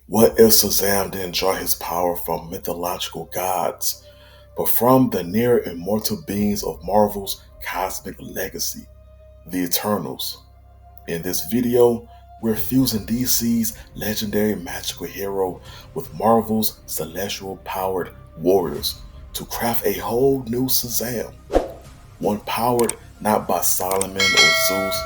What if Shazam didn't draw his power from mythological gods, but from the near immortal beings of Marvel's cosmic legacy, the Eternals? In this video, we're fusing DC's legendary magical hero with Marvel's celestial powered warriors to craft a whole new Shazam. One powered not by Solomon or Zeus,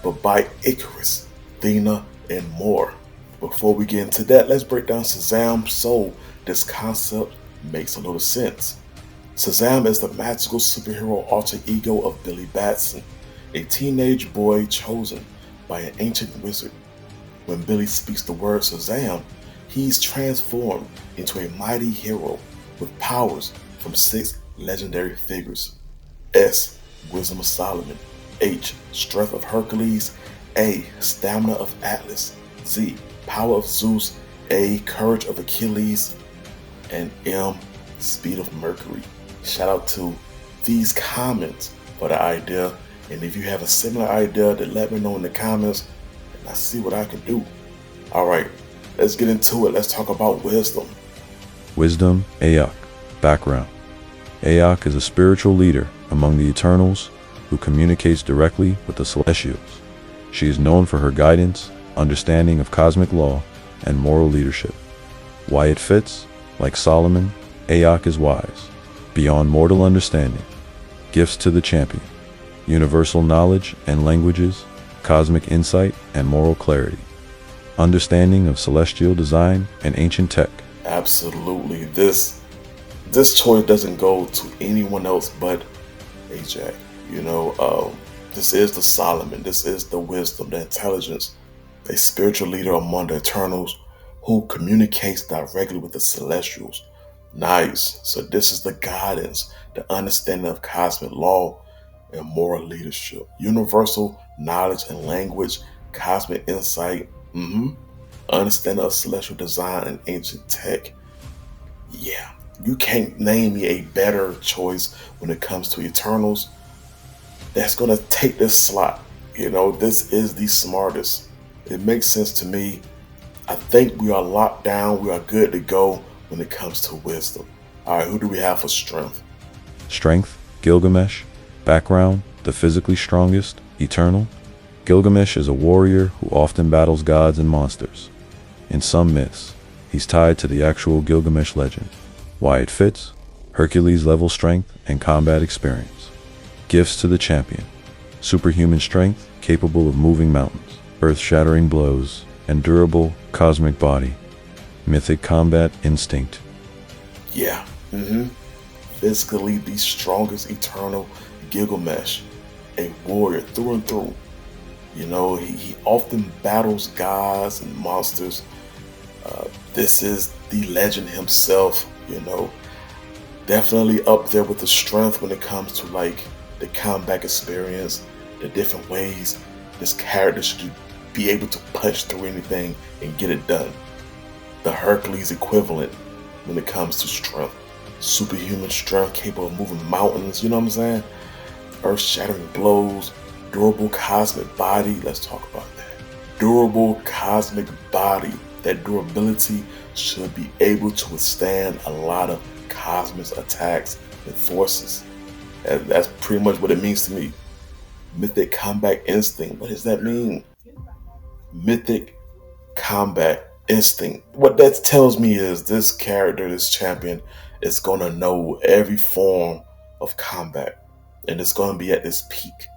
but by Ikaris, Thena, and more. Before we get into that, let's break down Shazam so this concept makes a little sense. Shazam is the magical superhero alter ego of Billy Batson, a teenage boy chosen by an ancient wizard. When Billy speaks the word Shazam, he's transformed into a mighty hero with powers from 6 legendary figures. S. Wisdom of Solomon. H. Strength of Hercules. A. Stamina of Atlas. Z. Power of Zeus. A. Courage of Achilles. And M. Speed of Mercury. Shout out to these comments for the idea. And if you have a similar idea, then let me know in the comments and I see what I can do. Alright, let's get into it. Let's talk about wisdom. Wisdom, Ayak. Background. Ayak is a spiritual leader among the Eternals who communicates directly with the Celestials. She is known for her guidance, understanding of cosmic law, and moral leadership. Why it fits? Like Solomon, Ayak is wise, beyond mortal understanding. Gifts to the champion. Universal knowledge and languages, cosmic insight and moral clarity. Understanding of celestial design and ancient tech. Absolutely. This choice doesn't go to anyone else but Ajax. This is the Solomon. This is the wisdom, the intelligence, a spiritual leader among the Eternals who communicates directly with the Celestials. Nice. So this is the guidance, the understanding of cosmic law and moral leadership. Universal knowledge and language, cosmic insight, understanding of celestial design and ancient tech. Yeah, you can't name me a better choice when it comes to Eternals that's gonna take this slot. This is the smartest. It makes sense to me. I think we are locked down. We are good to go when it comes to wisdom. All right, who do we have for strength? Strength, Gilgamesh. Background, the physically strongest, eternal. Gilgamesh is a warrior who often battles gods and monsters. In some myths, he's tied to the actual Gilgamesh legend. Why it fits? Hercules level strength and combat experience. Gifts to the champion. Superhuman strength, capable of moving mountains, earth-shattering blows, and durable cosmic body. Mythic combat instinct. Yeah, physically the strongest eternal Gilgamesh, a warrior through and through. He often battles gods and monsters. This is the legend himself, Definitely up there with the strength when it comes to the combat experience, the different ways this character should be able to punch through anything and get it done. The Hercules equivalent when it comes to strength. Superhuman strength, capable of moving mountains, you know what I'm saying? Earth-shattering blows, durable cosmic body. Let's talk about that. Durable cosmic body. That durability should be able to withstand a lot of cosmic attacks and forces. And that's pretty much what it means to me. Mythic combat instinct. What does that mean? Mythic combat instinct. What that tells me is this character, this champion, is gonna know every form of combat, and it's gonna be at this peak.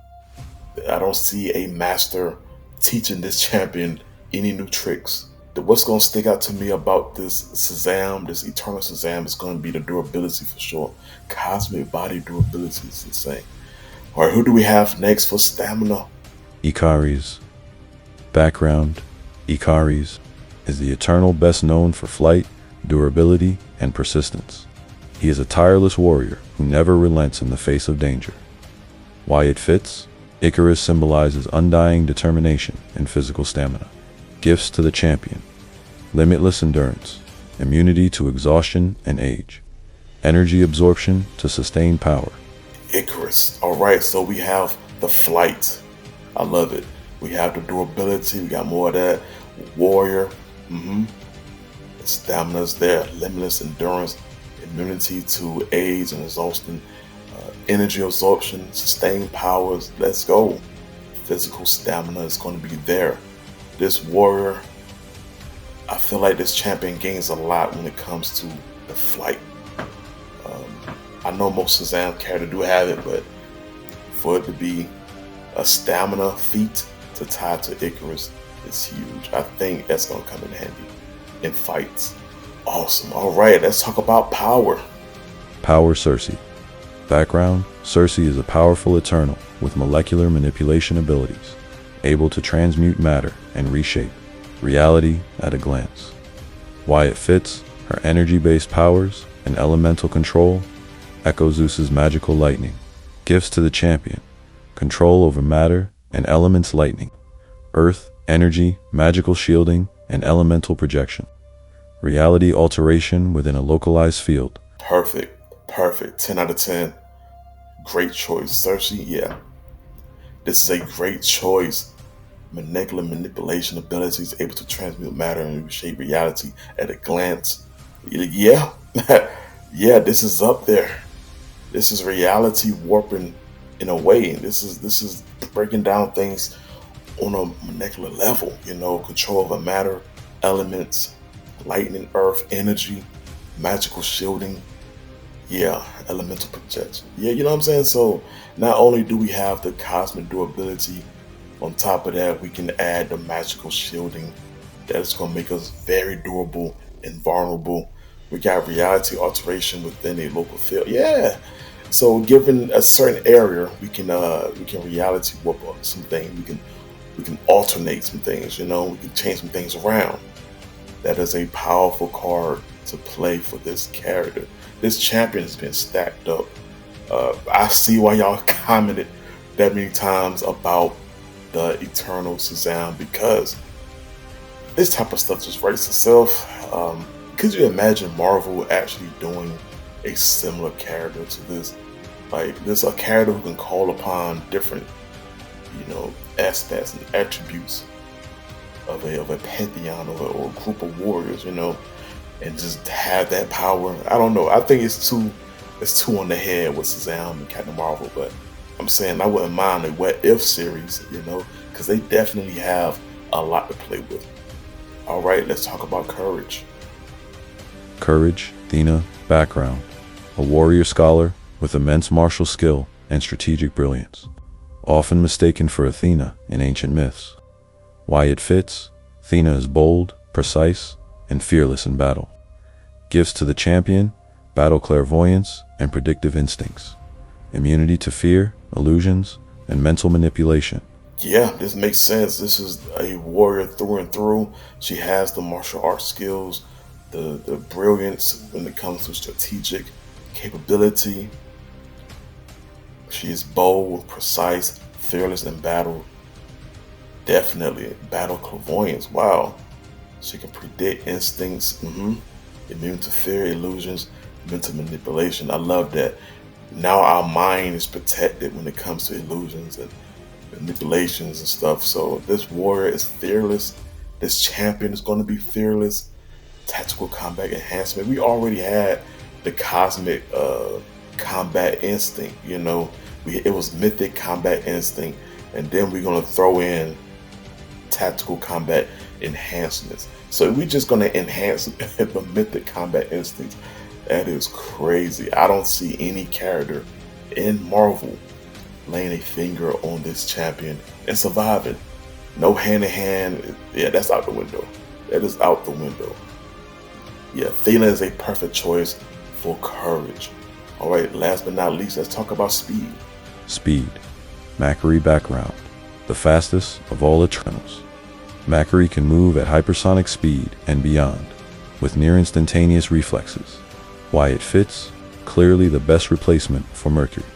I don't see a master teaching this champion any new tricks. What's gonna stick out to me about this Shazam, this Eternal Shazam, is gonna be the durability for sure. Cosmic body durability is insane. All right, who do we have next for stamina? Ikaris. Background, Ikaris is the Eternal best known for flight, durability, and persistence. He is a tireless warrior who never relents in the face of danger. Why it fits? Ikaris symbolizes undying determination and physical stamina. Gifts to the champion. Limitless endurance, immunity to exhaustion and age, energy absorption to sustain power. Ikaris. All right, so we have the flight. I love it. We have the durability. We got more of that. Warrior. Stamina is there, limitless endurance, immunity to age and exhaustion, energy absorption, sustained powers. Let's go. Physical stamina is going to be there. This warrior, I feel like this champion gains a lot when it comes to the flight. I know most Shazam characters do have it, but for it to be a stamina feat to tie to Ikaris is huge. I think that's going to come in handy in fights. Awesome. All right, let's talk about power. Power Sersi. Background: Sersi is a powerful Eternal with molecular manipulation abilities, able to transmute matter and reshape reality at a glance. Why it fits: her energy-based powers and elemental control echo Zeus's magical lightning. Gifts to the champion: control over matter and elements lightning, earth, energy, magical shielding, and elemental projection. Reality alteration within a localized field. Perfect. Perfect. 10 out of 10. Great choice. Sersi, yeah. This is a great choice. Molecular manipulation abilities able to transmute matter and reshape reality at a glance. Yeah. Yeah, this is up there. This is reality warping in a way. This is breaking down things on a molecular level, control over matter, elements, lightning, earth, energy, magical shielding. Yeah, elemental projection. Yeah, you know what I'm saying? So not only do we have the cosmic durability, on top of that, we can add the magical shielding that's going to make us very durable and vulnerable. We got reality alteration within a local field. Yeah. So given a certain area, we can reality warp some things. We can alternate some things, we can change some things around. That is a powerful card to play for this character. This champion has been stacked up. I see why y'all commented that many times about the Eternal Shazam, because this type of stuff just writes itself. Could you imagine Marvel actually doing a similar character to this? Like, there's a character who can call upon different, aspects and attributes of a pantheon or a group of warriors, and just have that power. I don't know. I think it's too on the head with Shazam and Captain Marvel, but I'm saying I wouldn't mind a What If series, because they definitely have a lot to play with. All right, let's talk about courage. Courage, Thena. Background: a warrior scholar with immense martial skill and strategic brilliance, often mistaken for Athena in ancient myths. Why it fits: Thena is bold, precise, and fearless in battle. Gifts to the champion: battle clairvoyance and predictive instincts, immunity to fear, illusions, and mental manipulation. Yeah, this makes sense. This is a warrior through and through. She has the martial arts skills, the brilliance when it comes to strategic capability. She is bold, precise, fearless in battle. Definitely battle clairvoyance. Wow. She can predict instincts, immune to fear, illusions, mental manipulation. I love that. Now our mind is protected when it comes to illusions and manipulations and stuff. So this warrior is fearless. This champion is going to be fearless. Tactical combat enhancement. We already had the cosmic combat instinct. It was mythic combat instinct, and then we're going to throw in tactical combat enhancements. So we're just going to enhance the mythic combat instincts. That is crazy. I don't see any character in Marvel laying a finger on this champion and surviving. No hand in hand. Yeah, that's out the window. That is out the window. Yeah, Thena is a perfect choice for courage. All right, last but not least, let's talk about speed. Speed. Mercury. Background: the fastest of all Eternals. Mercury can move at hypersonic speed and beyond, with near instantaneous reflexes. Why it fits: clearly the best replacement for Mercury.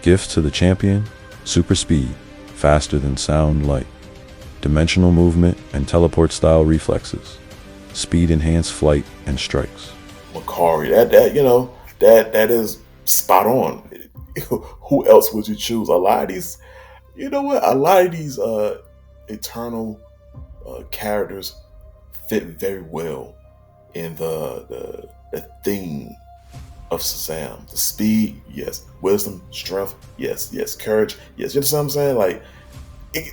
Gifts to the champion: super speed, faster than sound, light, dimensional movement and teleport style reflexes, speed enhanced flight and strikes. Makari, that is spot on. Who else would you choose? A lot of these, a lot of these Eternal characters fit very well in the theme of Shazam. The speed, yes. Wisdom, strength, yes, yes. Courage, yes. You understand what I'm saying? Like,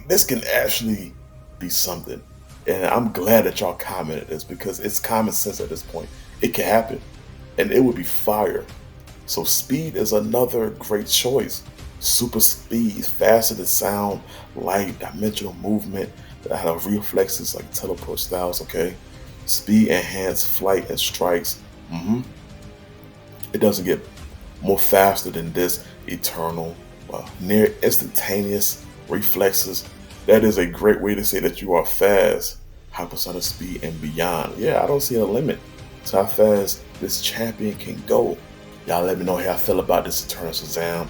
this can actually be something. And I'm glad that y'all commented this because it's common sense at this point. It can happen. And it would be fire. So speed is another great choice. Super speed, faster than sound, light, dimensional movement that have reflexes like teleport styles, okay? Speed enhanced flight and strikes. It doesn't get more faster than this. Eternal, near instantaneous reflexes. That is a great way to say that you are fast, hypersonic speed and beyond. Yeah, I don't see a limit to how fast this champion can go. Y'all let me know how I feel about this Eternal Shazam.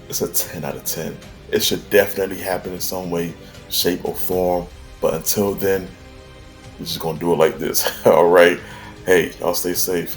It's a 10 out of 10. It should definitely happen in some way, shape, or form. But until then, we're just gonna do it like this. All right. Hey, y'all stay safe.